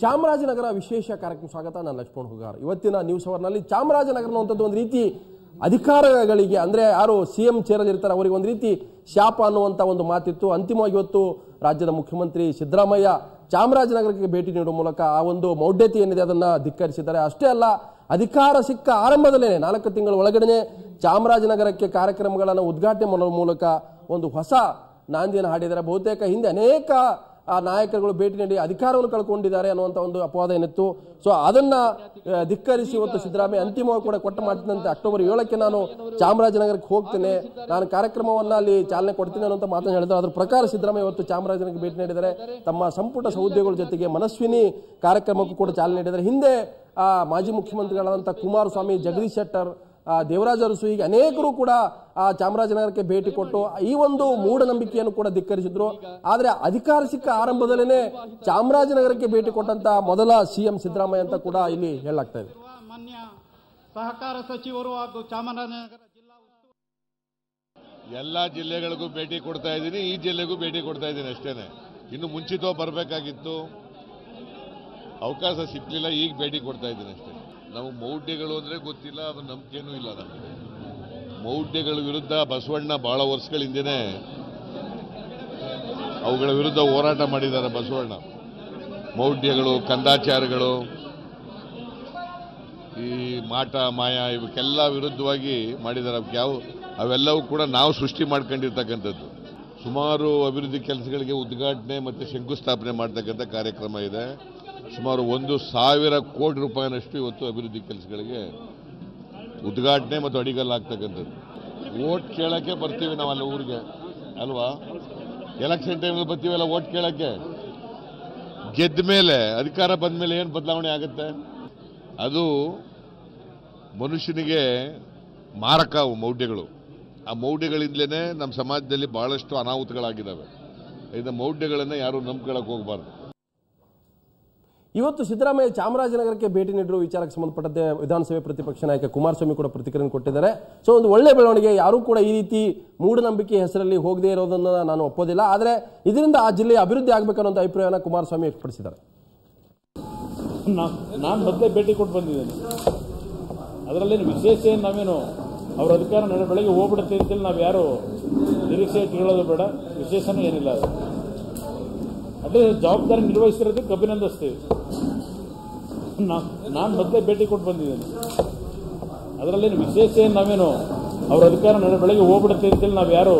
ಚಾಮರಾಜನಗರ ವಿಶೇಷ ಕಾರ್ಯಕ್ರಮ ಸ್ವಾಗತ. ನಾನು ಲಕ್ಷ್ಮಣ್ ಹುಗಾರ್. ಇವತ್ತಿನ ನ್ಯೂಸ್ ಅವರ್ನಲ್ಲಿ ಚಾಮರಾಜನಗರ ಅನ್ನುವಂಥದ್ದು ಒಂದು ರೀತಿ ಅಧಿಕಾರಗಳಿಗೆ ಅಂದ್ರೆ ಯಾರು ಸಿಎಂ ಚೇರಲ್ಲಿ ಇರ್ತಾರೆ ಅವರಿಗೆ ಒಂದು ರೀತಿ ಶಾಪ ಅನ್ನುವಂಥ ಒಂದು ಮಾತಿತ್ತು. ಅಂತಿಮವಾಗಿ ಇವತ್ತು ರಾಜ್ಯದ ಮುಖ್ಯಮಂತ್ರಿ ಸಿದ್ದರಾಮಯ್ಯ ಚಾಮರಾಜನಗರಕ್ಕೆ ಭೇಟಿ ನೀಡುವ ಮೂಲಕ ಆ ಒಂದು ಮೌಢ್ಯತೆ ಏನಿದೆ ಅದನ್ನ ಧಿಕ್ಕರಿಸಿದ್ದಾರೆ. ಅಷ್ಟೇ ಅಲ್ಲ, ಅಧಿಕಾರ ಸಿಕ್ಕ ಆರಂಭದಲ್ಲೇ 4 ತಿಂಗಳ ಒಳಗಡೆ ಚಾಮರಾಜನಗರಕ್ಕೆ ಕಾರ್ಯಕ್ರಮಗಳನ್ನು ಉದ್ಘಾಟನೆ ಮಾಡುವ ಮೂಲಕ ಒಂದು ಹೊಸ ನಾಂದಿಯನ್ನು ಹಾಡಿದ್ದಾರೆ. ಬಹುತೇಕ ಹಿಂದೆ ಅನೇಕ ನಾಯಕರುಗಳು ಭೇಟಿ ನೀಡಿ ಅಧಿಕಾರವನ್ನು ಕಳ್ಕೊಂಡಿದ್ದಾರೆ ಅನ್ನುವಂಥ ಒಂದು ಅಪವಾದ ಏನಿತ್ತು. ಸೊ ಅದನ್ನ ಧಿಕ್ಕರಿಸಿ ಇವತ್ತು ಸಿದ್ದರಾಮಯ್ಯ ಅಂತಿಮವಾಗಿ ಕೂಡ ಕೊಟ್ಟ ಮಾತಿನಂತೆ ಅಕ್ಟೋಬರ್ 7ಕ್ಕೆ ನಾನು ಚಾಮರಾಜನಗರಕ್ಕೆ ಹೋಗ್ತೇನೆ, ನಾನು ಕಾರ್ಯಕ್ರಮವನ್ನ ಅಲ್ಲಿ ಚಾಲನೆ ಕೊಡ್ತೀನಿ ಅನ್ನುವಂಥ ಮಾತನ್ನು ಹೇಳಿದ್ರು. ಅದ್ರ ಪ್ರಕಾರ ಸಿದ್ದರಾಮಯ್ಯ ಇವತ್ತು ಚಾಮರಾಜನಗರಕ್ಕೆ ಭೇಟಿ ನೀಡಿದ್ದಾರೆ. ತಮ್ಮ ಸಂಪುಟ ಸಹೋದ್ಯೋಗಿಗಳ ಜೊತೆಗೆ ಮನಸ್ವಿನಿ ಕಾರ್ಯಕ್ರಮಕ್ಕೂ ಕೂಡ ಚಾಲನೆ ನೀಡಿದ್ದಾರೆ. ಹಿಂದೆ ಮಾಜಿ ಮುಖ್ಯಮಂತ್ರಿಗಳಾದಂಥ ಕುಮಾರಸ್ವಾಮಿ, ಜಗದೀಶ್ ಶೆಟ್ಟರ್, ದೇವರಾಜ ಅರಸು ಹೀಗೆ ಅನೇಕರು ಕೂಡ ಚಾಮರಾಜನಗರಕ್ಕೆ ಭೇಟಿ ಕೊಟ್ಟು ಈ ಒಂದು ಮೂಢನಂಬಿಕೆಯನ್ನು ಕೂಡ ಧಿಕ್ಕರಿಸಿದ್ರು. ಆದ್ರೆ ಅಧಿಕಾರ ಸಿಕ್ಕ ಆರಂಭದಲ್ಲೇ ಚಾಮರಾಜನಗರಕ್ಕೆ ಭೇಟಿ ಕೊಟ್ಟಂತ ಮೊದಲ ಸಿಎಂ ಸಿದ್ದರಾಮಯ್ಯ ಅಂತ ಕೂಡ ಇಲ್ಲಿ ಹೇಳಲಾಗ್ತಾ ಇದೆ. ಮಾನ್ಯ ಸಹಕಾರ ಸಚಿವರು ಹಾಗೂ ಚಾಮರಾಜನಗರ ಜಿಲ್ಲಾ ಎಲ್ಲ ಜಿಲ್ಲೆಗಳಿಗೂ ಭೇಟಿ ಕೊಡ್ತಾ ಇದ್ದೀನಿ, ಈ ಜಿಲ್ಲೆಗೂ ಭೇಟಿ ಕೊಡ್ತಾ ಇದ್ದೀನಿ ಅಷ್ಟೇನೆ. ಇನ್ನು ಮುಂಚಿತವಾಗಿ ಬರಬೇಕಾಗಿತ್ತು, ಅವಕಾಶ ಸಿಕ್ಕಲಿಲ್ಲ, ಈಗ ಭೇಟಿ ಕೊಡ್ತಾ ಇದ್ದೀನಿ ಅಷ್ಟೇ. ನಾವು ಮೌಢ್ಯಗಳು ಅಂದ್ರೆ ಗೊತ್ತಿಲ್ಲ, ಅದು ನಂಬಿಕೆನೂ ಇಲ್ಲ ನಮಗೆ. ಮೌಢ್ಯಗಳ ವಿರುದ್ಧ ಬಸವಣ್ಣ ಬಹಳ ವರ್ಷಗಳ ಹಿಂದೆನೆ ಅವುಗಳ ವಿರುದ್ಧ ಹೋರಾಟ ಮಾಡಿದ್ದಾರೆ ಬಸವಣ್ಣ. ಮೌಢ್ಯಗಳು, ಕಂದಾಚಾರಗಳು, ಈ ಮಾಟ ಮಾಯ ಇವಕ್ಕೆಲ್ಲ ವಿರುದ್ಧವಾಗಿ ಮಾಡಿದ್ದಾರೆ. ಅವೆಲ್ಲವೂ ಕೂಡ ನಾವು ಸೃಷ್ಟಿ ಮಾಡ್ಕೊಂಡಿರ್ತಕ್ಕಂಥದ್ದು. ಸುಮಾರು ಅಭಿವೃದ್ಧಿ ಕೆಲಸಗಳಿಗೆ ಉದ್ಘಾಟನೆ ಮತ್ತು ಶಂಕುಸ್ಥಾಪನೆ ಮಾಡ್ತಕ್ಕಂಥ ಕಾರ್ಯಕ್ರಮ ಇದೆ. ಸುಮಾರು 1,000 ಕೋಟಿ ರೂಪಾಯಿನಷ್ಟು ಇವತ್ತು ಅಭಿವೃದ್ಧಿ ಕೆಲಸಗಳಿಗೆ ಉದ್ಘಾಟನೆ ಮತ್ತು ಅಡಿಗಲ್ಲಾಗ್ತಕ್ಕಂಥದ್ದು. ವೋಟ್ ಕೇಳಕ್ಕೆ ಬರ್ತೀವಿ ನಾವು ಅಲ್ಲಿ ಊರಿಗೆ ಅಲ್ವಾ, ಎಲೆಕ್ಷನ್ ಟೈಮಲ್ಲಿ ಬರ್ತೀವಲ್ಲ ವೋಟ್ ಕೇಳಕ್ಕೆ. ಗೆದ್ದ ಮೇಲೆ, ಅಧಿಕಾರ ಬಂದ ಮೇಲೆ ಏನು ಬದಲಾವಣೆ ಆಗುತ್ತೆ? ಅದು ಮನುಷ್ಯನಿಗೆ ಮಾರಕ ಮೌಢ್ಯಗಳು. ಆ ಮೌಢ್ಯಗಳಿಂದಲೇ ನಮ್ಮ ಸಮಾಜದಲ್ಲಿ ಬಹಳಷ್ಟು ಅನಾಹುತಗಳಾಗಿದ್ದಾವೆ. ಇದನ್ನ ಮೌಢ್ಯಗಳನ್ನು ಯಾರು ನಂಬ್ಕೊಳ್ಳಕ್ಕೆ ಹೋಗಬಾರ್ದು. ಇವತ್ತು ಸಿದ್ದರಾಮಯ್ಯ ಚಾಮರಾಜನಗರಕ್ಕೆ ಭೇಟಿ ನೀಡಿರುವ ವಿಚಾರಕ್ಕೆ ಸಂಬಂಧಪಟ್ಟಂತೆ ವಿಧಾನಸಭೆ ಪ್ರತಿಪಕ್ಷ ನಾಯಕ ಕುಮಾರಸ್ವಾಮಿ ಕೂಡ ಪ್ರತಿಕ್ರಿಯೆ ಕೊಟ್ಟಿದ್ದಾರೆ. ಸೊ ಒಂದು ಒಳ್ಳೆ ಬೆಳವಣಿಗೆ. ಯಾರೂ ಕೂಡ ಈ ರೀತಿ ಮೂಢನಂಬಿಕೆ ಹೆಸರಲ್ಲಿ ಹೋಗದೇ ಇರೋದನ್ನು ನಾನು ಒಪ್ಪೋದಿಲ್ಲ. ಆದರೆ ಇದರಿಂದ ಆ ಜಿಲ್ಲೆಯ ಅಭಿವೃದ್ಧಿ ಆಗಬೇಕನ್ನುವಂಥ ಅಭಿಪ್ರಾಯವನ್ನು ಕುಮಾರಸ್ವಾಮಿ ವ್ಯಕ್ತಪಡಿಸಿದ್ದಾರೆ. ನಾನು ಮೊದಲೇ ಭೇಟಿ ಕೊಟ್ಟು ಬಂದಿದ್ದೇನೆ, ಅದರಲ್ಲೇನು ವಿಶೇಷ ಏನು ನಾವೇನು ಅವ್ರ ಅಧಿಕಾರ ನಡೆ ಬೆಳಗ್ಗೆ ಹೋಗ್ಬಿಡುತ್ತೆ ಅಂತೇಳಿ ನಾವು ಯಾರು ನಿರೀಕ್ಷೆ ಇಟ್ಕೊಳ್ಳೋದು ಬೇಡ. ವಿಶೇಷನೂ ಏನಿಲ್ಲ. ಅದು ಅದೇ ಜವಾಬ್ದಾರಿ ನಿರ್ವಹಿಸಿರೋದಕ್ಕೆ ಅಭಿನಂದಿಸ್ತೇವೆ. ನಾನು ಮೊದಲೇ ಭೇಟಿ ಕೊಟ್ಟು ಬಂದಿದ್ದೇನೆ, ಅದರಲ್ಲೇನು ವಿಶೇಷ ಏನು ನಾವೇನು ಅವ್ರ ಅಧಿಕಾರ ನಡೆ ಬೆಳಗ್ಗೆ ಹೋಗ್ಬಿಡುತ್ತೆ ಅಂತೇಳಿ ನಾವು ಯಾರು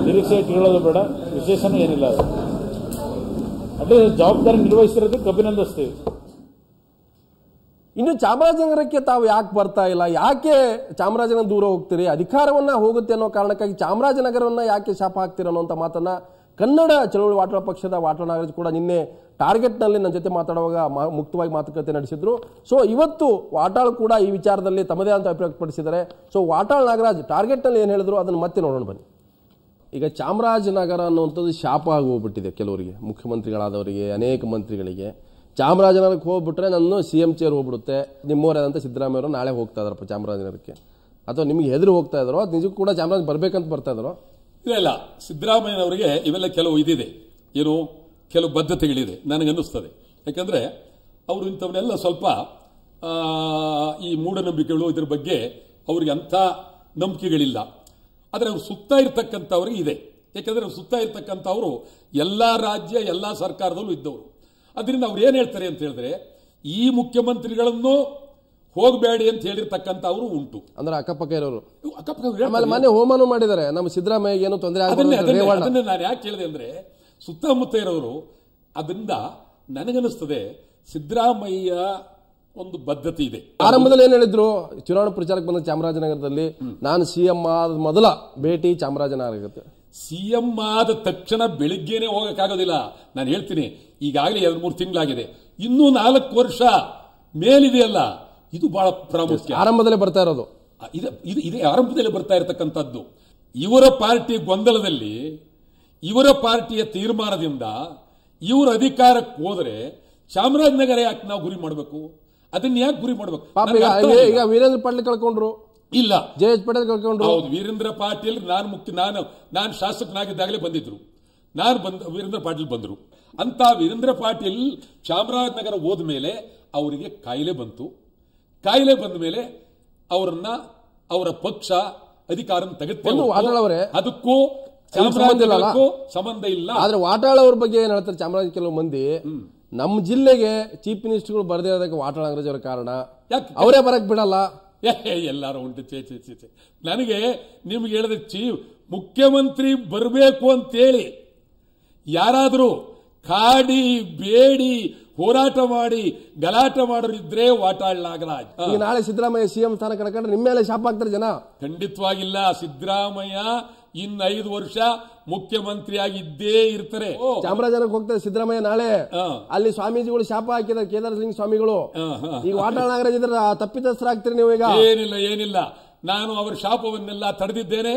ನಿರೀಕ್ಷೆ ಇಟ್ಕೊಳ್ಳೋದು ಬೇಡ. ವಿಶೇಷನೂ ಏನಿಲ್ಲ. ಅದು ಅದೇ ಜವಾಬ್ದಾರಿ ನಿರ್ವಹಿಸಿರೋದಕ್ಕೆ ಅಭಿನಂದಿಸ್ತೇವೆ. ಇನ್ನು ಚಾಮರಾಜನಗರಕ್ಕೆ ತಾವು ಯಾಕೆ ಬರ್ತಾ ಇಲ್ಲ, ಯಾಕೆ ಚಾಮರಾಜನಗರ ದೂರ ಹೋಗ್ತೀರಿ, ಅಧಿಕಾರವನ್ನ ಹೋಗುತ್ತೆ ಅನ್ನೋ ಕಾರಣಕ್ಕಾಗಿ ಚಾಮರಾಜನಗರವನ್ನ ಯಾಕೆ ಶಾಪ ಹಾಕ್ತೀರ ಅನ್ನೋಂಥ ಮಾತನ್ನ ಕನ್ನಡ ಚಳವಳಿ ವಾಟಾಳ ಪಕ್ಷದ ವಾಟಾಳ ನಾಗರಾಜ್ ಕೂಡ ನಿನ್ನೆ ಟಾರ್ಗೆಟ್ನಲ್ಲಿ ನನ್ನ ಜೊತೆ ಮಾತಾಡುವಾಗ ಮುಕ್ತವಾಗಿ ಮಾತುಕತೆ ನಡೆಸಿದ್ರು. ಸೊ ಇವತ್ತು ವಾಟಾಳ್ ಕೂಡ ಈ ವಿಚಾರದಲ್ಲಿ ತಮ್ಮದೇ ಅಂತ ಅಭಿಪ್ರಾಯ ವ್ಯಕ್ತಪಡಿಸಿದ್ದಾರೆ. ಸೊ ವಾಟಾಳ್ ನಾಗರಾಜ್ ಟಾರ್ಗೆಟ್ನಲ್ಲಿ ಏನು ಹೇಳಿದ್ರು ಅದನ್ನು ಮತ್ತೆ ನೋಡೋಣ ಬನ್ನಿ. ಈಗ ಚಾಮರಾಜನಗರ ಅನ್ನುವಂಥದ್ದು ಶಾಪ ಆಗಿ ಹೋಗ್ಬಿಟ್ಟಿದೆ ಕೆಲವರಿಗೆ, ಮುಖ್ಯಮಂತ್ರಿಗಳಾದವರಿಗೆ, ಅನೇಕ ಮಂತ್ರಿಗಳಿಗೆ. ಚಾಮರಾಜನಗರಕ್ಕೆ ಹೋಗ್ಬಿಟ್ರೆ ನನ್ನ ಸಿಎಂ ಚೇರ್ ಹೋಗ್ಬಿಡುತ್ತೆ. ನಿಮ್ಮವರಾದಂಥ ಸಿದ್ದರಾಮಯ್ಯ ಅವರು ನಾಳೆ ಹೋಗ್ತಾ ಇದಾರಪ್ಪ ಚಾಮರಾಜನಗರಕ್ಕೆ, ಅಥವಾ ನಿಮಗೆ ಹೆದರು ಹೋಗ್ತಾ ಇದ್ದಾರೋ, ಅದು ನಿಜಕ್ಕೂ ಕೂಡ ಚಾಮರಾಜ ಬರ್ಬೇಕಂತ ಬರ್ತಾ ಇದ್ದಾರೋ? ಇಲ್ಲ, ಸಿದ್ದರಾಮಯ್ಯನವರಿಗೆ ಇವೆಲ್ಲ ಕೆಲವು ಇದಿದೆ, ಏನು ಕೆಲವು ಬದ್ಧತೆಗಳಿದೆ ನನಗನ್ನಿಸ್ತದೆ. ಯಾಕಂದ್ರೆ ಅವರು ಇಂಥವನ್ನೆಲ್ಲ ಸ್ವಲ್ಪ ಈ ಮೂಢನಂಬಿಕೆಗಳು ಇದ್ರ ಬಗ್ಗೆ ಅವ್ರಿಗೆ ಅಂಥ ನಂಬಿಕೆಗಳಿಲ್ಲ. ಆದರೆ ಅವ್ರು ಸುತ್ತ ಇರ್ತಕ್ಕಂಥವ್ರಿಗೆ ಇದೆ. ಯಾಕಂದ್ರೆ ಅವ್ರು ಸುತ್ತ ಇರ್ತಕ್ಕಂಥವ್ರು ಎಲ್ಲಾ ರಾಜ್ಯ ಎಲ್ಲಾ ಸರ್ಕಾರದಲ್ಲೂ ಇದ್ದವರು. ಅದರಿಂದ ಅವ್ರು ಏನ್ ಹೇಳ್ತಾರೆ ಅಂತ ಹೇಳಿದ್ರೆ, ಈ ಮುಖ್ಯಮಂತ್ರಿಗಳನ್ನು ಹೋಗಬೇಡಿ ಅಂತ ಹೇಳಿರ್ತಕ್ಕಂಥ ಅವರು ಉಂಟು. ಅಂದ್ರೆ ಅಕ್ಕಪಕ್ಕ ಇರೋರು ಮನೆ ಹೋಮನು ಮಾಡಿದ್ದಾರೆ. ನಮ್ಮ ಸಿದ್ದರಾಮಯ್ಯ ಏನು ತೊಂದರೆ ಅದನ್ನೇ ನಾನು ಯಾಕೆ ಹೇಳಿದೆ ಅಂದ್ರೆ, ಸುತ್ತಮುತ್ತ ಇರೋರು. ಅದರಿಂದ ನನಗನ್ನಿಸ್ತದೆ ಸಿದ್ದರಾಮಯ್ಯ ಒಂದು ಬದ್ಧತೆ ಇದೆ. ಆರಂಭದಲ್ಲಿ ಏನ್ ಹೇಳಿದ್ರು, ಚುನಾವಣಾ ಪ್ರಚಾರಕ್ಕೆ ಬಂದ ಚಾಮರಾಜನಗರದಲ್ಲಿ ನಾನು ಸಿಎಂ ಆದ ಮೊದಲ ಭೇಟಿ ಚಾಮರಾಜನಗರ ಆಗುತ್ತೆ. ಸಿಎಂ ಆದ ತಕ್ಷಣ ಬೆಳಿಗ್ಗೆನೆ ಹೋಗಕ್ಕಾಗೋದಿಲ್ಲ. ನಾನು ಹೇಳ್ತೀನಿ, ಈಗಾಗಲೇ 2-3 ತಿಂಗಳಾಗಿದೆ, ಇನ್ನೂ 4 ವರ್ಷ ಮೇಲಿದೆಯಲ್ಲ, ಇದು ಬಹಳ ಪ್ರಾಮುಖ್ಯ. ಆರಂಭದಲ್ಲೇ ಬರ್ತಾ ಇರೋದು ಇದೇ ಆರಂಭದಲ್ಲಿ ಬರ್ತಾ ಇರತಕ್ಕಂಥದ್ದು. ಇವರ ಪಾರ್ಟಿ ಗೊಂದಲದಲ್ಲಿ, ಇವರ ಪಾರ್ಟಿಯ ತೀರ್ಮಾನದಿಂದ ಇವರು ಅಧಿಕಾರಕ್ಕೆ ಹೋದರೆ ಚಾಮರಾಜನಗರ ಯಾಕೆ ನಾವು ಗುರಿ ಮಾಡಬೇಕು? ಅದನ್ನ ಯಾಕೆ ಗುರಿ ಮಾಡಬೇಕು? ಈಗ ವೀರೇಂದ್ರ ಪಾಟೀಲ್ ಕಳ್ಕೊಂಡ್ರು, ಇಲ್ಲ ಜಯೇಶ್ ಪಟೇಲ್ ಕಳ್ಕೊಂಡ್ರು. ಹೌದು, ವೀರೇಂದ್ರ ಪಾಟೀಲ್ ನಾನು ಶಾಸಕನಾಗಿದ್ದಾಗಲೇ ಬಂದಿದ್ರು. ವೀರೇಂದ್ರ ಪಾಟೀಲ್ ಬಂದರು. ಅಂತ ವೀರೇಂದ್ರ ಪಾಟೀಲ್ ಚಾಮರಾಜನಗರ ಹೋದ್ಮೇಲೆ ಅವರಿಗೆ ಕಾಯಿಲೆ ಬಂತು. ಕಾಯಿಲೆ ಬಂದ ಮೇಲೆ ಅವರನ್ನ ಅವರ ಪಕ್ಷ ಅಧಿಕಾರ ತೆಗೆದುಕೊಳ್ಳುವರೆ ಅದಕ್ಕೂ ಚಾಮರಾಜನಗರಕ್ಕೂ ಸಂಬಂಧ ಇಲ್ಲ. ಆದ್ರೆ ವಾಟಾಳ್ ಅವ್ರ ಬಗ್ಗೆ ಏನ್ ಹೇಳ್ತಾರೆ ಚಾಮರಾಜ ಕೆಲವು ಮಂದಿ, ನಮ್ಮ ಜಿಲ್ಲೆಗೆ ಚೀಫ್ ಮಿನಿಸ್ಟರ್ಗಳು ಬರದೇ ಇರೋದಕ್ಕೆ ವಾಟಾಳ್ ನಾಗರಾಜ್ ಅವರ ಕಾರಣ, ಅವರೇ ಬರಕ್ ಬಿಡಲ್ಲ. ಎಲ್ಲಾರು ಉಂಟು ಚೇ ನನಗೆ ನಿಮ್ಗೆ ಹೇಳಿದ ಮುಖ್ಯಮಂತ್ರಿ ಬರಬೇಕು ಅಂತೇಳಿ ಯಾರಾದರೂ ಕಾಡಿ ಬೇಡಿ ಹೋರಾಟ ಮಾಡಿ ಗಲಾಟೆ ಮಾಡೋರಿದ್ರೆ ವಾಟಾಳ್ ನಾಗರಾಜ್. ಈಗ ನಾಳೆ ಸಿದ್ದರಾಮಯ್ಯ ಸಿಎಂ ಸ್ಥಾನ ಕಳ್ಕೊಂಡ್ರೆ ನಿಮ್ಮ ಮೇಲೆ ಶಾಪ ಆಗ್ತಾರೆ ಜನ. ಖಂಡಿತವಾಗಿಲ್ಲ. ಸಿದ್ದರಾಮಯ್ಯ ಇನ್ನು 5 ವರ್ಷ ಮುಖ್ಯಮಂತ್ರಿಯಾಗಿದ್ದೇ ಇರ್ತಾರೆ. ಚಾಮರಾಜನಗರಕ್ಕೆ ಹೋಗ್ತಾರೆ ಸಿದ್ದರಾಮಯ್ಯ ನಾಳೆ. ಅಲ್ಲಿ ಸ್ವಾಮೀಜಿಗಳು ಶಾಪ ಹಾಕಿದ್ದಾರೆ, ಕೇದಾರ ಸಿಂಗ್ ಸ್ವಾಮಿಗಳು. ಈಗ ವಾಟಾಳ್ ನಾಗರಾಜ್ ಇದ್ರೆ ತಪ್ಪಿತಸ್ಥರಾಗ್ತೀರಿ ನೀವು ಈಗ. ಏನಿಲ್ಲ ನಾನು ಅವರ ಶಾಪವನ್ನೆಲ್ಲ ತಡೆದಿದ್ದೇನೆ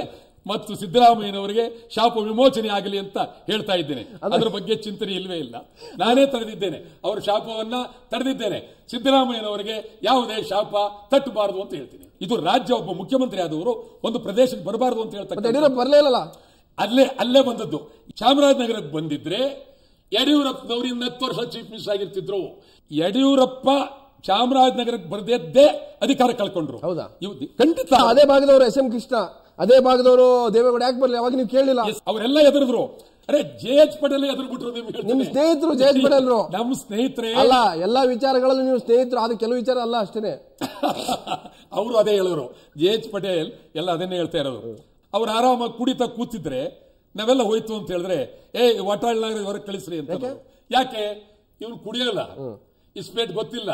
ಮತ್ತು ಸಿದ್ದರಾಮಯ್ಯನವರಿಗೆ ಶಾಪ ವಿಮೋಚನೆ ಆಗಲಿ ಅಂತ ಹೇಳ್ತಾ ಇದ್ದೇನೆ. ಅದರ ಬಗ್ಗೆ ಚಿಂತನೆ ಇಲ್ವೇ ಇಲ್ಲ. ನಾನೇ ತಡೆದಿದ್ದೇನೆ, ಅವರ ಶಾಪವನ್ನ ತಡೆದಿದ್ದೇನೆ. ಸಿದ್ದರಾಮಯ್ಯನವರಿಗೆ ಯಾವುದೇ ಶಾಪ ತಟ್ಟಬಾರದು ಅಂತ ಹೇಳ್ತೀನಿ. ಇದು ರಾಜ್ಯ, ಒಬ್ಬ ಮುಖ್ಯಮಂತ್ರಿ ಆದವರು ಒಂದು ಪ್ರದೇಶಕ್ಕೆ ಬರಬಾರದು ಅಂತ ಹೇಳ್ತಾರೆ. ಬರಲಿಲ್ಲ, ಅಲ್ಲೇ ಬಂದದ್ದು. ಚಾಮರಾಜನಗರಕ್ಕೆ ಬಂದಿದ್ರೆ ಯಡಿಯೂರಪ್ಪನವರು 10 ವರ್ಷ ಚೀಫ್ ಮಿನಿಸ್ಟರ್ ಆಗಿರ್ತಿದ್ರು. ಯಡಿಯೂರಪ್ಪ ಚಾಮರಾಜನಗರಕ್ಕೆ ಬರದೇ ಅಧಿಕಾರ ಕಳ್ಕೊಂಡ್ರು. ಹೌದಾ? ಖಂಡಿತ. ಅದೇ ಭಾಗದವರು ಎಸ್ ಎಂ ಕೃಷ್ಣ, ಅದೇ ಭಾಗದವರು ದೇವೇಗೌಡ ಯಾಕೆ ಬರಲಿ? ಅವಾಗ ನೀವು ಕೇಳಲಿಲ್ಲ. ಅವರೆಲ್ಲ ಎದುರಿದ್ರು. ಅರೆ ಜೆ.ಎಚ್. ಪಟೇಲ್ ಎದುರುಬಿಟ್ರು. ನಿಮ್ ಸ್ನೇಹಿತರು ಜೆ.ಎಚ್. ಪಟೇಲ್ ನಮ್ಮ ಸ್ನೇಹಿತರೆ ಅಲ್ಲ. ಎಲ್ಲಾ ವಿಚಾರಗಳಲ್ಲೂ ನೀವು ಸ್ನೇಹಿತರು, ಅದು ಕೆಲವು ವಿಚಾರ ಅಲ್ಲ ಅಷ್ಟೇನೆ. ಅವರು ಅದೇ ಹೇಳೋರು. ಜೆ.ಎಚ್. ಪಟೇಲ್ ಎಲ್ಲ ಅದನ್ನೇ ಹೇಳ್ತಾ ಇರೋರು. ಅವ್ರು ಆರಾಮಾಗಿ ಕುಡಿತಾ ಕೂತಿದ್ರೆ ನಾವೆಲ್ಲ ಹೋಯ್ತು ಅಂತ ಹೇಳಿದ್ರೆ ವಾಟಾಳ್ ನಾಗರಾಜ್ ಹೊರಗೆ ಕಳಿಸ್ರಿ ಅಂತ. ಯಾಕೆ? ಇವನು ಕುಡಿಯಲ್ಲ, ಇಸ್ಪೇಟ್ ಗೊತ್ತಿಲ್ಲ,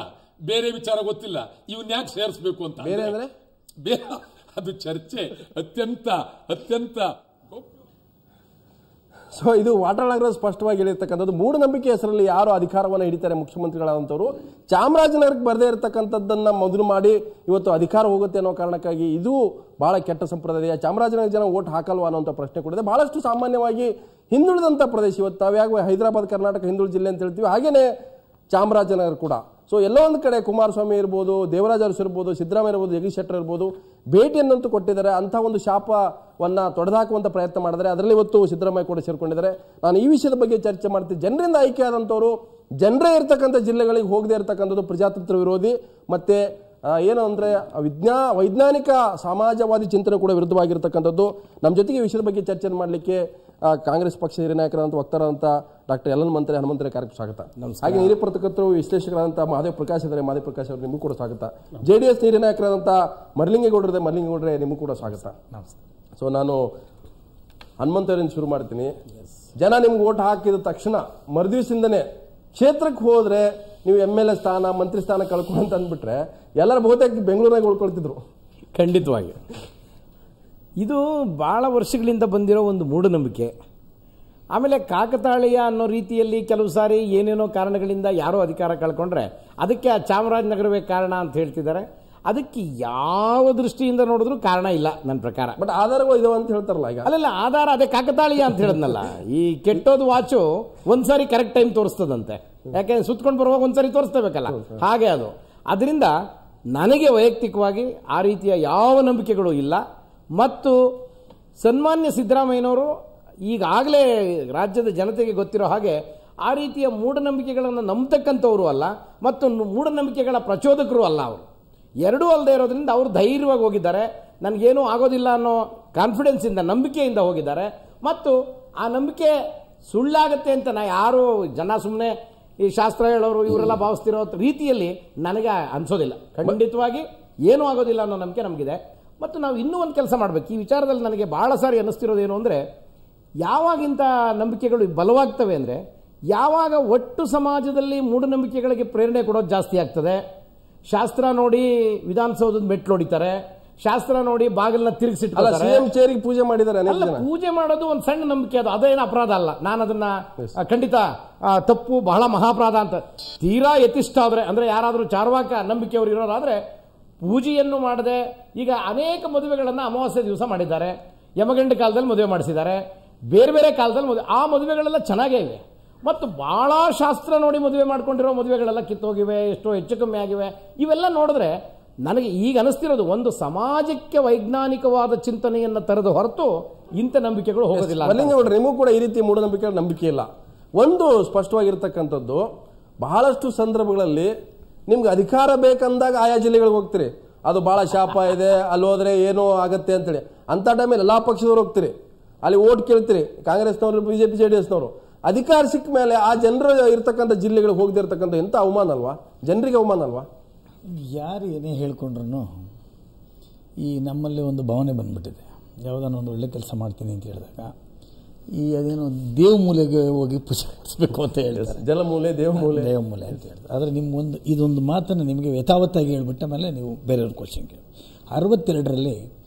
ಬೇರೆ ವಿಚಾರ ಗೊತ್ತಿಲ್ಲ, ಇವನ್ ಯಾಕೆ ಸೇರಿಸಬೇಕು ಅಂತ. ಬೇರೆ ಅಂದ್ರೆ ಅದು ಚರ್ಚೆ ಅತ್ಯಂತ ಸೊ ಇದು ವಾಟಾಳ್ ನಾಗರಾಜ್ ಸ್ಪಷ್ಟವಾಗಿ ಹೇಳಿರ್ತಕ್ಕಂಥದ್ದು. ಮೂಢನಂಬಿಕೆ ಹೆಸರಲ್ಲಿ ಯಾರು ಅಧಿಕಾರವನ್ನು ಹಿಡಿತಾರೆ ಮುಖ್ಯಮಂತ್ರಿಗಳಾದಂಥವ್ರು, ಚಾಮರಾಜನಗರಕ್ಕೆ ಬರದೇ ಇರತಕ್ಕಂಥದ್ದನ್ನ ಮೊದಲು ಮಾಡಿ ಇವತ್ತು ಅಧಿಕಾರ ಹೋಗುತ್ತೆ ಅನ್ನೋ ಕಾರಣಕ್ಕಾಗಿ ಇದು ಬಹಳ ಕೆಟ್ಟ ಸಂಪ್ರದಾಯ. ಚಾಮರಾಜನಗರ ಜನ ಓಟ್ ಹಾಕಲ್ವಾ ಅನ್ನೋಂಥ ಪ್ರಶ್ನೆ ಕೂಡ ಇದೆ. ಬಹಳಷ್ಟು ಸಾಮಾನ್ಯವಾಗಿ ಹಿಂದುಳಿದಂಥ ಪ್ರದೇಶ. ಇವತ್ತು ತಾವ್ಯಾಗ ಹೈದರಾಬಾದ್ ಕರ್ನಾಟಕ ಹಿಂದುಳಿದ ಜಿಲ್ಲೆ ಅಂತ ಹೇಳ್ತೀವಿ, ಹಾಗೇನೆ ಚಾಮರಾಜನಗರ ಕೂಡ. ಸೊ ಎಲ್ಲೋ ಒಂದು ಕಡೆ ಕುಮಾರಸ್ವಾಮಿ ಇರ್ಬೋದು, ದೇವರಾಜ್ ಅರಸು ಇರ್ಬೋದು, ಸಿದ್ದರಾಮಯ್ಯ ಇರ್ಬೋದು, ಜಗದೀಶ್ ಶೆಟ್ಟರ್ ಇರ್ಬೋದು, ಭೇಟಿಯನ್ನಂತೂ ಕೊಟ್ಟಿದ್ದಾರೆ. ಅಂಥ ಒಂದು ಶಾಪವನ್ನ ತೊಡೆದಾಕುವಂತ ಪ್ರಯತ್ನ ಮಾಡಿದರೆ ಅದರಲ್ಲಿ ಇವತ್ತು ಸಿದ್ದರಾಮಯ್ಯ ಕೂಡ ಸೇರ್ಕೊಂಡಿದ್ದಾರೆ. ನಾನು ಈ ವಿಷಯದ ಬಗ್ಗೆ ಚರ್ಚೆ ಮಾಡ್ತೀನಿ. ಜನರಿಂದ ಆಯ್ಕೆ ಆದಂಥವ್ರು ಜನರೇ ಇರ್ತಕ್ಕಂಥ ಜಿಲ್ಲೆಗಳಿಗೆ ಹೋಗದೆ ಇರತಕ್ಕಂಥದ್ದು ಪ್ರಜಾತಂತ್ರ ವಿರೋಧಿ, ಮತ್ತೆ ಏನು ಅಂದ್ರೆ ವೈಜ್ಞಾನಿಕ ಸಮಾಜವಾದಿ ಚಿಂತನೆ ಕೂಡ ವಿರುದ್ಧವಾಗಿರ್ತಕ್ಕಂಥದ್ದು. ನಮ್ಮ ಜೊತೆಗೆ ವಿಷಯದ ಬಗ್ಗೆ ಚರ್ಚೆ ಮಾಡಲಿಕ್ಕೆ ಕಾಂಗ್ರೆಸ್ ಪಕ್ಷ ಹಿರಿಯ ನಾಯಕರಾದಂಥ ವಕ್ತಾರಾದಂಥ ಡಾಕ್ಟರ್ ಎಲ್ ಎನ್ ಮಂತ್ರಿ ಹನುಮಂತರೇ ಕಾರ್ಯಕ್ರಮ ಸ್ವಾಗತ. ಹಾಗೆ ಹಿರಿಯ ಪತ್ರಕರ್ತರು ವಿಶ್ಲೇಷಕರಾದಂಥ ಮಹದೇವ್ ಪ್ರಕಾಶ್ ಇದ್ದಾರೆ. ಮಹದೇವ್ ಪ್ರಕಾಶ್ ಅವರು ನಿಮಗೂ ಕೂಡ ಸ್ವಾಗತ. ಜೆಡಿಎಸ್ ಹಿರಿಯ ನಾಯಕರಾದಂಥ ಮರಲಿಂಗೇಗೌಡರೇ, ಮರಲಿಂಗೇಗೌಡರೇ ನಿಮಗೂ ಕೂಡ ಸ್ವಾಗತ. ಸೊ ನಾನು ಹನುಮಂತರಿಂದ ಶುರು ಮಾಡ್ತೀನಿ. ಜನ ನಿಮ್ಗೆ ಓಟ್ ಹಾಕಿದ ತಕ್ಷಣ ಮರುದಿವಸದಿಂದನೇ ಕ್ಷೇತ್ರಕ್ಕೆ ಹೋದ್ರೆ ನೀವು MLA ಸ್ಥಾನ, ಮಂತ್ರಿ ಸ್ಥಾನ ಕಳ್ಕೊಂತ ಅಂದ್ಬಿಟ್ರೆ ಎಲ್ಲರ ಬಹುತೇಕ ಬೆಂಗಳೂರಿನಾಗ ಉಳ್ಕೊಳ್ತಿದ್ರು. ಖಂಡಿತವಾಗಿ ಇದು ಬಹಳ ವರ್ಷಗಳಿಂದ ಬಂದಿರೋ ಒಂದು ಮೂಢನಂಬಿಕೆ. ಆಮೇಲೆ ಕಾಕತಾಳೀಯ ಅನ್ನೋ ರೀತಿಯಲ್ಲಿ ಕೆಲವು ಸಾರಿ ಏನೇನೋ ಕಾರಣಗಳಿಂದ ಯಾರೋ ಅಧಿಕಾರ ಕಳ್ಕೊಂಡ್ರೆ ಅದಕ್ಕೆ ಆ ಚಾಮರಾಜನಗರವೇ ಕಾರಣ ಅಂತ ಹೇಳ್ತಿದ್ದಾರೆ. ಅದಕ್ಕೆ ಯಾವ ದೃಷ್ಟಿಯಿಂದ ನೋಡಿದ್ರು ಕಾರಣ ಇಲ್ಲ ನನ್ನ ಪ್ರಕಾರ. ಬಟ್ ಆಧಾರಗಳು ಇದಾವೆ ಅಂತ ಹೇಳ್ತಾರಲ್ಲ ಈಗ. ಅಲ್ಲಲ್ಲ, ಆಧಾರ ಅದೇ ಕಾಕತಾಳೀಯ ಅಂತ ಹೇಳಿದ್ನಲ್ಲ. ಈ ಕೆಟ್ಟೋದು ವಾಚು ಒಂದ್ಸಾರಿ ಕರೆಕ್ಟ್ ಟೈಮ್ ತೋರಿಸ್ತದಂತೆ. ಯಾಕೆ ಸುತ್ಕೊಂಡು ಬರುವಾಗ ಒಂದ್ಸರಿ ತೋರಿಸ್ಬೇಕಲ್ಲ, ಹಾಗೆ ಅದು. ಅದರಿಂದ ನನಗೆ ವೈಯಕ್ತಿಕವಾಗಿ ಆ ರೀತಿಯ ಯಾವ ನಂಬಿಕೆಗಳು ಇಲ್ಲ. ಮತ್ತು ಸನ್ಮಾನ್ಯ ಸಿದ್ದರಾಮಯ್ಯನವರು ಈಗಾಗಲೇ ರಾಜ್ಯದ ಜನತೆಗೆ ಗೊತ್ತಿರೋ ಹಾಗೆ ಆ ರೀತಿಯ ಮೂಢನಂಬಿಕೆಗಳನ್ನು ನಂಬತಕ್ಕಂಥವರು ಅಲ್ಲ, ಮತ್ತು ಮೂಢನಂಬಿಕೆಗಳ ಪ್ರಚೋದಕರು ಅಲ್ಲ. ಅವರು ಎರಡೂ ಅಲ್ಲದೆ ಇರೋದ್ರಿಂದ ಅವರು ಧೈರ್ಯವಾಗಿ ಹೋಗಿದ್ದಾರೆ. ನನಗೇನೂ ಆಗೋದಿಲ್ಲ ಅನ್ನೋ ಕಾನ್ಫಿಡೆನ್ಸ್ ಇಂದ, ನಂಬಿಕೆಯಿಂದ ಹೋಗಿದ್ದಾರೆ. ಮತ್ತು ಆ ನಂಬಿಕೆ ಸುಳ್ಳಾಗತ್ತೆ ಅಂತ ಯಾರು ಜನ ಸುಮ್ಮನೆ ಈ ಶಾಸ್ತ್ರ ಹೇಳೋರು ಇವರೆಲ್ಲ ಭಾವಿಸ್ತಿರೋ ರೀತಿಯಲ್ಲಿ ನನಗೆ ಅನ್ಸೋದಿಲ್ಲ. ಖಂಡಿತವಾಗಿ ಏನೂ ಆಗೋದಿಲ್ಲ ಅನ್ನೋ ನಂಬಿಕೆ ನಮಗಿದೆ. ಮತ್ತು ನಾವು ಇನ್ನೂ ಒಂದು ಕೆಲಸ ಮಾಡಬೇಕು ಈ ವಿಚಾರದಲ್ಲಿ. ನನಗೆ ಬಹಳ ಸಾರಿ ಅನ್ನಿಸ್ತಿರೋದೇನು ಅಂದರೆ, ಯಾವಾಗಿಂತ ನಂಬಿಕೆಗಳು ಬಲವಾಗ್ತವೆ ಅಂದರೆ ಯಾವಾಗ ಒಟ್ಟು ಸಮಾಜದಲ್ಲಿ ಮೂಢನಂಬಿಕೆಗಳಿಗೆ ಪ್ರೇರಣೆ ಕೊಡೋದು ಜಾಸ್ತಿ ಆಗ್ತದೆ. ಶಾಸ್ತ್ರ ನೋಡಿ ವಿಧಾನಸೌಧದ ಮೆಟ್ಲು ಹೊಡಿತಾರೆ, ಶಾಸ್ತ್ರ ನೋಡಿ ಬಾಗಿಲನ್ನ ತಿರುಗಿಸಿಟ್ಟು ಪೂಜೆ ಮಾಡಿದ್ದಾರೆ. ಪೂಜೆ ಮಾಡೋದು ಒಂದು ಸಣ್ಣ ನಂಬಿಕೆ, ಅದೇನು ಅಪರಾಧ ಅಲ್ಲ. ನಾನು ಅದನ್ನ ಖಂಡಿತ ತಪ್ಪು, ಬಹಳ ಮಹಾಪರಾಧ ಅಂತ. ತೀರಾ ಯಥಿಷ್ಠ ಆದ್ರೆ, ಅಂದ್ರೆ ಯಾರಾದರೂ ಚಾರ್ವಾಕ ನಂಬಿಕೆಯವರು ಇರೋರಾದ್ರೆ ಪೂಜೆಯನ್ನು ಮಾಡದೆ, ಈಗ ಅನೇಕ ಮದುವೆಗಳನ್ನ ಅಮಾವಾಸ್ಯೆ ದಿವಸ ಮಾಡಿದ್ದಾರೆ, ಯಮಗಂಡ ಕಾಲದಲ್ಲಿ ಮದುವೆ ಮಾಡಿಸಿದ್ದಾರೆ, ಬೇರೆ ಬೇರೆ ಕಾಲದಲ್ಲಿ ಮದುವೆ. ಆ ಮದುವೆಗಳೆಲ್ಲ ಚೆನ್ನಾಗೇ ಇವೆ. ಮತ್ತು ಬಹಳ ಶಾಸ್ತ್ರ ನೋಡಿ ಮದುವೆ ಮಾಡ್ಕೊಂಡಿರೋ ಮದುವೆಗಳೆಲ್ಲ ಕಿತ್ತೋಗಿವೆ, ಎಷ್ಟೋ ಹೆಚ್ಚು ಕಮ್ಮಿ ಆಗಿವೆ. ಇವೆಲ್ಲ ನೋಡಿದ್ರೆ ನನಗೆ ಈಗ ಅನಿಸ್ತಿರೋದು, ಒಂದು ಸಮಾಜಕ್ಕೆ ವೈಜ್ಞಾನಿಕವಾದ ಚಿಂತನೆಯನ್ನು ತರದ ಹೊರತು ಇಂಥ ನಂಬಿಕೆಗಳು ಹೋಗೋದಿಲ್ಲ. ನಿಮಗೂ ಕೂಡ ಈ ರೀತಿ ಮೂಢನಂಬಿಕೆ ನಂಬಿಕೆ ಇಲ್ಲ. ಒಂದು ಸ್ಪಷ್ಟವಾಗಿರ್ತಕ್ಕಂಥದ್ದು, ಬಹಳಷ್ಟು ಸಂದರ್ಭಗಳಲ್ಲಿ ನಿಮ್ಗೆ ಅಧಿಕಾರ ಬೇಕಂದಾಗ ಆಯಾ ಜಿಲ್ಲೆಗಳಿಗೆ ಹೋಗ್ತೀರಿ, ಅದು ಬಹಳ ಶಾಪ ಇದೆ, ಅಲ್ಲಿ ಹೋದ್ರೆ ಏನೋ ಆಗತ್ತೆ ಅಂತೇಳಿ. ಅಂತ ಟೈಮಲ್ಲಿ ಎಲ್ಲಾ ಪಕ್ಷದವ್ರು ಹೋಗ್ತೀರಿ, ಅಲ್ಲಿ ಓಟ್ ಕೇಳ್ತೀರಿ, ಕಾಂಗ್ರೆಸ್ನವರು, ಬಿಜೆಪಿ, JDSನವರು. ಅಧಿಕಾರ ಸಿಕ್ಕ ಮೇಲೆ ಆ ಜನರು ಇರ್ತಕ್ಕಂಥ ಜಿಲ್ಲೆಗಳಿಗೆ ಹೋಗದೆ ಇರ್ತಕ್ಕಂಥ ಎಂತ ಅವಮಾನ ಅಲ್ವಾ, ಜನರಿಗೆ ಅವಮಾನ ಅಲ್ವಾ? ಯಾರು ಏನೇ ಹೇಳ್ಕೊಂಡ್ರು ಈ ನಮ್ಮಲ್ಲಿ ಒಂದು ಭಾವನೆ ಬಂದ್ಬಿಟ್ಟಿದೆ. ಯಾವುದಾನ ಒಂದು ಒಳ್ಳೆ ಕೆಲಸ ಮಾಡ್ತೀನಿ ಅಂತ ಹೇಳಿದಾಗ ಅದೇನೋ ದೇವಮೂಲೆಗೆ ಹೋಗಿ ಪೂಜೆ ಮಾಡಿಸ್ಬೇಕು ಅಂತ ಹೇಳಿದ್ದಾರೆ. ಜಲಮೂಲೆ, ದೇವಮೂಲೆ ಅಂತ ಹೇಳಿದ್ರು. ಆದರೆ ಇದೊಂದು ಮಾತನ್ನು ನಿಮಗೆ ಯಥಾವತ್ತಾಗಿ ಹೇಳ್ಬಿಟ್ಟ ಮೇಲೆ ನೀವು ಬೇರೆಯವ್ರ ಕ್ವಶನ್ ಕೇಳಿ. 62ರಲ್ಲಿ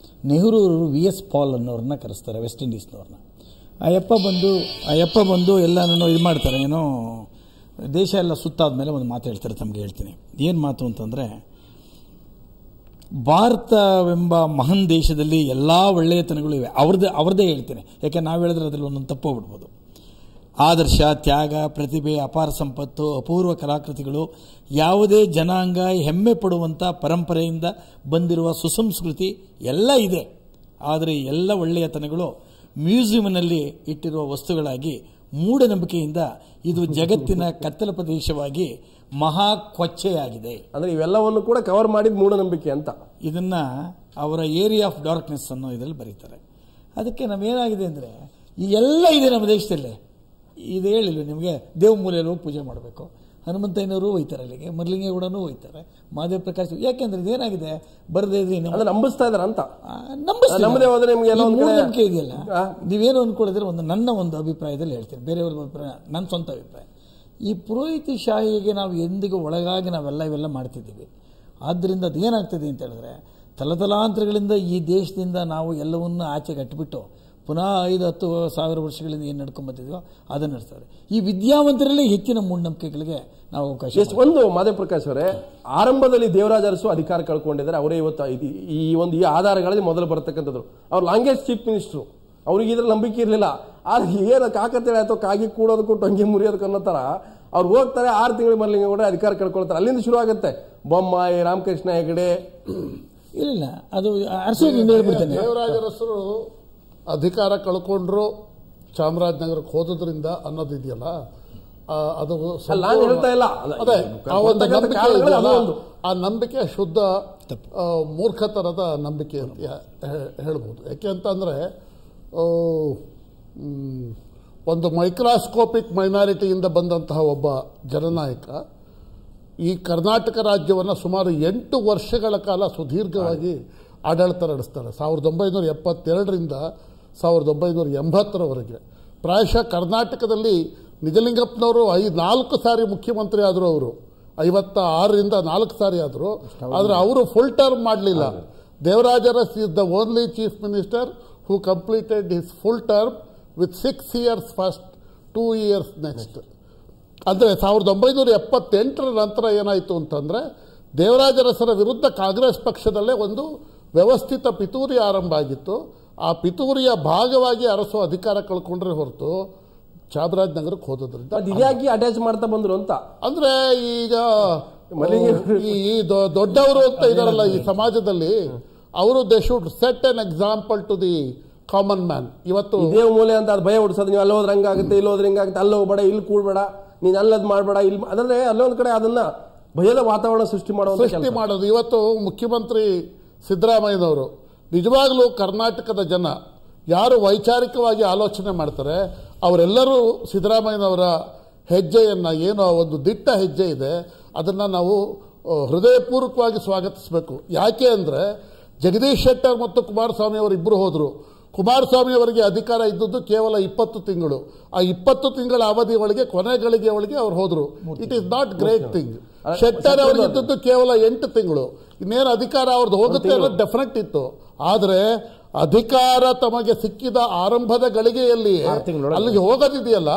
ನೆಹರು VS ಪಾಲ್ ಅನ್ನೋರನ್ನ ಕರೆಸ್ತಾರೆ, ವೆಸ್ಟ್ ಇಂಡೀಸ್ನವ್ರನ್ನ. ಅಯ್ಯಪ್ಪ ಬಂದು ಎಲ್ಲನೂ ಇದು ಮಾಡ್ತಾರೆ, ಏನೋ ದೇಶ ಎಲ್ಲ ಸುತ್ತಾದ್ಮೇಲೆ ಒಂದು ಮಾತು ಹೇಳ್ತಾರೆ, ತಮಗೆ ಹೇಳ್ತೀನಿ. ಏನು ಮಾತು ಅಂತಂದರೆ, ಭಾರತವೆಂಬ ಮಹಾನ್ ದೇಶದಲ್ಲಿ ಎಲ್ಲ ಒಳ್ಳೆಯತನಗಳು ಇವೆ. ಅವ್ರದ್ದೇ ಹೇಳ್ತೀನಿ, ಯಾಕೆ ನಾವು ಹೇಳಿದ್ರೆ ಅದರಲ್ಲಿ ಒಂದೊಂದು ತಪ್ಪೋಗ್ಬಿಡ್ಬೋದು. ಆದರ್ಶ, ತ್ಯಾಗ, ಪ್ರತಿಭೆ, ಅಪಾರ ಸಂಪತ್ತು, ಅಪೂರ್ವ ಕಲಾಕೃತಿಗಳು, ಯಾವುದೇ ಜನಾಂಗ ಹೆಮ್ಮೆ ಪಡುವಂಥ ಪರಂಪರೆಯಿಂದ ಬಂದಿರುವ ಸುಸಂಸ್ಕೃತಿ ಎಲ್ಲ ಇದೆ. ಆದರೆ ಎಲ್ಲ ಒಳ್ಳೆಯತನಗಳು ಮ್ಯೂಸಿಯಂನಲ್ಲಿ ಇಟ್ಟಿರುವ ವಸ್ತುಗಳಾಗಿ ಮೂಢನಂಬಿಕೆಯಿಂದ ಇದು ಜಗತ್ತಿನ ಕತ್ತಲ ಪ್ರದೇಶವಾಗಿ ಮಹಾ ಕೊಚ್ಚೆಯಾಗಿದೆ. ಅಂದ್ರೆ ಇವೆಲ್ಲವನ್ನು ಕೂಡ ಕವರ್ ಮಾಡಿದ ಮೂಢನಂಬಿಕೆ ಅಂತ ಇದನ್ನ ಅವರ ಏರಿಯಾ ಆಫ್ ಡಾರ್ಕ್ನೆಸ್ ಅನ್ನೋ ಇದರಲ್ಲಿ ಬರೀತಾರೆ. ಅದಕ್ಕೆ ನಮ್ಗೇನಾಗಿದೆ ಅಂದರೆ, ಈ ಎಲ್ಲ ಇದೆ ನಮ್ಮ ದೇಶದಲ್ಲೇ. ಇದು ಹೇಳಿಲ್ಲ ನಿಮಗೆ, ದೇವಮೂಲೆಯಲ್ಲಿ ಹೋಗಿ ಪೂಜೆ ಮಾಡಬೇಕು, ಹನುಮಂತಯ್ಯನವರು ಹೋಯ್ತಾರೆ, ಅಲ್ಲಿಗೆ ಮರ್ಲಿಂಗೇಗೌಡನೂ ಹೋಯ್ತಾರೆ, ಮಹಾದೇವ ಪ್ರಕಾಶ್. ಯಾಕೆಂದ್ರೆ ಇದೇನಾಗಿದೆ, ಬರದೇ ಇದ್ರೆ ನಂಬಿಸ್ತಾ ಇದಾರೆ ಅಂತ, ಮೂಢನಂಬಿಕೆ ಇದೆಯಲ್ಲ. ನೀವೇನು ಅಂದ್ಕೊಳ್ಳಿದ್ರೆ ನನ್ನ ಒಂದು ಅಭಿಪ್ರಾಯದಲ್ಲಿ ಹೇಳ್ತೀನಿ, ಬೇರೆಯವ್ರ ಅಭಿಪ್ರಾಯ ನನ್ನ ಸ್ವಂತ ಅಭಿಪ್ರಾಯ. ಈ ಪುರೋಹಿತಿ ಶಾಹಿಗೆ ನಾವು ಎಂದಿಗೂ ಒಳಗಾಗಿ ಇವೆಲ್ಲ ಮಾಡ್ತಿದ್ದೀವಿ. ಆದ್ದರಿಂದ ಅದೇನಾಗ್ತದೆ ಅಂತ ಹೇಳಿದ್ರೆ, ತಲತಲಾಂತರಗಳಿಂದ ಈ ದೇಶದಿಂದ ನಾವು ಎಲ್ಲವನ್ನೂ ಆಚೆ ಕಟ್ಟಿಬಿಟ್ಟು ಪುನಃ 5-10 ಸಾವಿರ ವರ್ಷಗಳಿಂದ ಏನು ನಡ್ಕೊಂಡ್ಬಂದಿದ್ವೋ ಅದನ್ನು ನಡೆಸ್ತಾರೆ. ಈ ವಿದ್ಯಾವಂತರಲ್ಲೇ ಹೆಚ್ಚಿನ ಮೂಢನಂಬಿಕೆಗಳಿಗೆ ನಾವು ಅವಕಾಶ. ಒಂದು ಮಾದೇವ್ ಪ್ರಕಾಶ್ ಅವರೇ, ಆರಂಭದಲ್ಲಿ ದೇವರಾಜ ಅರಸು ಅಧಿಕಾರ ಕಳ್ಕೊಂಡಿದ್ದಾರೆ. ಅವರೇ ಇವತ್ತು ಈ ಆಧಾರಗಳಲ್ಲಿ ಮೊದಲು ಬರತಕ್ಕಂಥದ್ದು. ಅವ್ರು ಲಾಂಗೆಸ್ಟ್ ಚೀಫ್ ಮಿನಿಸ್ಟ್ರು, ಅವ್ರಿಗೆ ಇದ್ರಲ್ಲಿ ನಂಬಿಕೆ ಇರಲಿಲ್ಲ. ಆದ್ರೆ ಏನು ಕಾಕತೇಳೆ ಆಯ್ತು, ಕಾಗಿ ಕೂಡೋದಕ್ಕೂ ಟೊಂಗಿ ಮುರಿಯೋದಕ್ಕೆ ಅನ್ನೋ ಥರ ಅವ್ರು ಹೋಗ್ತಾರೆ. 6 ತಿಂಗಳು ಮರ್ಲಿಂಗೇಗೌಡ ಅಧಿಕಾರ ಕಳ್ಕೊಳ್ತಾರೆ. ಅಲ್ಲಿಂದ ಶುರು ಆಗುತ್ತೆ ಬೊಮ್ಮಾಯಿ, ರಾಮಕೃಷ್ಣ ಹೆಗಡೆ. ಇಲ್ಲ, ಅದು ಹೇಳ್ಬಿಡ್ತೇನೆ. ದೇವರಾಜ ಅರಸರು ಅಧಿಕಾರ ಕಳ್ಕೊಂಡ್ರು ಚಾಮರಾಜನಗರಕ್ಕೆ ಹೋದ್ರಿಂದ ಅನ್ನೋದಿದೆಯಲ್ಲ, ಅದು ಹೇಳ್ತಾ ಇಲ್ಲ. ಅದೇ ಆ ಒಂದು ನಂಬಿಕೆ ಇದೆಯಲ್ಲ, ಆ ನಂಬಿಕೆ ಶುದ್ಧ ಮೂರ್ಖತನದ ನಂಬಿಕೆ ಅಂತ ಹೇಳ್ಬೋದು. ಯಾಕೆ ಅಂತಂದ್ರೆ, ಒಂದು ಮೈಕ್ರಾಸ್ಕೋಪಿಕ್ ಮೈನಾರಿಟಿಯಿಂದ ಬಂದಂತಹ ಒಬ್ಬ ಜನನಾಯಕ ಈ ಕರ್ನಾಟಕ ರಾಜ್ಯವನ್ನು ಸುಮಾರು 8 ವರ್ಷಗಳ ಕಾಲ ಸುದೀರ್ಘವಾಗಿ ಆಡಳಿತ ನಡೆಸ್ತಾರೆ. 1972ರಿಂದ 1980ರವರೆಗೆ. ಪ್ರಾಯಶಃ ಕರ್ನಾಟಕದಲ್ಲಿ ನಿಜಲಿಂಗಪ್ಪನವರು 4 ಸಾರಿ ಮುಖ್ಯಮಂತ್ರಿ ಆದರು. ಅವರು 56ರಿಂದ 4 ಸಾರಿ ಆದರು. ಆದರೆ ಅವರು ಫುಲ್ ಟರ್ಮ್ ಮಾಡಲಿಲ್ಲ. Devaraj Urs is the only chief minister who completed his full term with 6 years first, 2 years next. ಅಂದರೆ 1978ರ ನಂತರ ಏನಾಯಿತು ಅಂತಂದರೆ, ದೇವರಾಜ ಅರಸರ ವಿರುದ್ಧ ಕಾಂಗ್ರೆಸ್ ಪಕ್ಷದಲ್ಲೇ ಒಂದು ವ್ಯವಸ್ಥಿತ ಪಿತೂರಿ ಆರಂಭ ಆಗಿತ್ತು. ಆ ಪಿತೂರಿಯ ಭಾಗವಾಗಿ ಅರಸು ಅಧಿಕಾರ ಕಳ್ಕೊಂಡ್ರೆ ಹೊರತು ಚಾಮರಾಜನಗರಕ್ಕೆ ಹೋದ್ರಿಂದ ಇದಾಗಿ ಅಟ್ಯಾಚ್ ಮಾಡ್ತಾ ಬಂದ್ರು ಅಂತ. ಅಂದ್ರೆ ಈಗ ಈ ದೊಡ್ಡವರು ಅಂತ ಇದಾರಲ್ಲ ಈ ಸಮಾಜದಲ್ಲಿ, ಅವರು they should set an example to the common man. ಇವತ್ತು ದೇವಮೂಲೆ ಅಂತ ಅದು ಭಯ ಹುಡ್ಸೋದು, ನೀವು ಅಲ್ಲಿ ಹೋದ್ರೆ ಹಂಗಾಗುತ್ತೆ, ಇಲ್ಲಿ ಹೋದ್ರೆ ಹಿಂಗಾಗುತ್ತೆ, ಅಲ್ಲಿ ಹೋಗ್ಬೇಡ, ಇಲ್ಲಿ ಕೂಡ್ಬೇಡ, ನೀನ್ ಅಲ್ಲದ್ ಮಾಡಬೇಡ, ಇಲ್ಲಿ ಅದಂದ್ರೆ ಅಲ್ಲೊಂದ್ ಕಡೆ ಅದನ್ನ ಭಯದ ವಾತಾವರಣ ಸೃಷ್ಟಿ ಮಾಡೋದು. ಇವತ್ತು ಮುಖ್ಯಮಂತ್ರಿ ಸಿದ್ದರಾಮಯ್ಯನವರು ನಿಜವಾಗ್ಲೂ ಕರ್ನಾಟಕದ ಜನ ಯಾರು ವೈಚಾರಿಕವಾಗಿ ಆಲೋಚನೆ ಮಾಡ್ತಾರೆ ಅವರೆಲ್ಲರೂ ಸಿದ್ದರಾಮಯ್ಯನವರ ಹೆಜ್ಜೆಯನ್ನು, ಏನೋ ಒಂದು ದಿಟ್ಟ ಹೆಜ್ಜೆ ಇದೆ, ಅದನ್ನು ನಾವು ಹೃದಯಪೂರ್ವಕವಾಗಿ ಸ್ವಾಗತಿಸಬೇಕು. ಯಾಕೆ ಅಂದರೆ, ಜಗದೀಶ್ ಶೆಟ್ಟರ್ ಮತ್ತು ಕುಮಾರಸ್ವಾಮಿ ಅವರಿಬ್ಬರು ಹೋದರು. ಕುಮಾರಸ್ವಾಮಿ ಅವರಿಗೆ ಅಧಿಕಾರ ಇದ್ದದ್ದು ಕೇವಲ 20 ತಿಂಗಳು. ಆ 20 ತಿಂಗಳ ಅವಧಿ ಒಳಗೆ ಕೊನೆ ಗಳಿಗೆ ಒಳಗೆ ಅವ್ರು ಹೋದ್ರು. It is not great thing. Shettar ಅವರಿಗೆ ಇದ್ದದ್ದು ಕೇವಲ 8 ತಿಂಗಳು. ಇನ್ನೇನು ಅಧಿಕಾರ ಅವ್ರದ್ದು ಹೋಗುತ್ತೆ ಅನ್ನೋದು ಡೆಫಿನೆಟ್ ಇತ್ತು. ಆದರೆ ಅಧಿಕಾರ ತಮಗೆ ಸಿಕ್ಕಿದ ಆರಂಭದ ಗಳಿಗೆಯಲ್ಲಿ ಅಲ್ಲಿಗೆ ಹೋಗೋದಿದೆಯಲ್ಲ,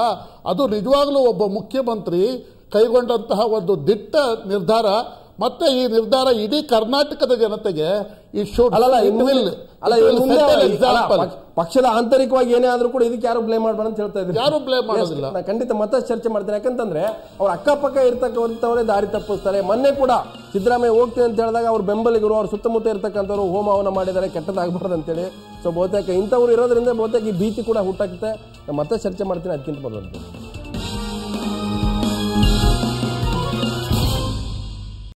ಅದು ನಿಜವಾಗ್ಲೂ ಒಬ್ಬ ಮುಖ್ಯಮಂತ್ರಿ ಕೈಗೊಂಡಂತಹ ಒಂದು ದಿಟ್ಟ ನಿರ್ಧಾರ. ಮತ್ತೆ ಈ ನಿರ್ಧಾರ ಇಡೀ ಕರ್ನಾಟಕದ ಜನತೆಗೆ ಪಕ್ಷದ ಆಂತರಿಕವಾಗಿ ಏನೇ ಆದ್ರೂ ಕೂಡ ಇದಕ್ಕೆ ಯಾರು ಬ್ಲೇಮ್ ಮಾಡಬೇಡ ಅಂತ ಹೇಳ್ತಾ ಇದ್ದಾರೆ. ಯಾರು ಬ್ಲೇಮ್ ಮಾಡೋದಿಲ್ಲ. ನಾನು ಖಂಡಿತ ಮತ್ತಷ್ಟು ಚರ್ಚೆ ಮಾಡ್ತೇನೆ. ಯಾಕಂತಂದ್ರೆ ಅವ್ರ ಅಕ್ಕಪಕ್ಕ ಇರ್ತಕ್ಕಂಥವರೇ ದಾರಿ ತಪ್ಪಿಸ್ತಾರೆ. ಮೊನ್ನೆ ಕೂಡ ಸಿದ್ದರಾಮಯ್ಯ ಹೋಗ್ತೀನಿ ಅಂತ ಹೇಳಿದಾಗ ಅವ್ರ ಬೆಂಬಲಿಗರು, ಅವ್ರ ಸುತ್ತಮುತ್ತ ಇರ್ತಕ್ಕಂಥವ್ರು ಹೋಮ ಹವನ ಮಾಡಿದ್ದಾರೆ, ಕೆಟ್ಟದಾಗಬಾರ್ದು ಅಂತೇಳಿ. ಸೊ ಬಹುತೇಕ ಇಂಥವ್ರು ಇರೋದ್ರಿಂದ ಬಹುತೇಕ ಈ ಭೀತಿ ಕೂಡ ಹುಟ್ಟಾಗುತ್ತೆ. ಮತ್ತೆ ಚರ್ಚೆ ಮಾಡ್ತೀನಿ ಅದಕ್ಕಿಂತ ಮೊದಲು.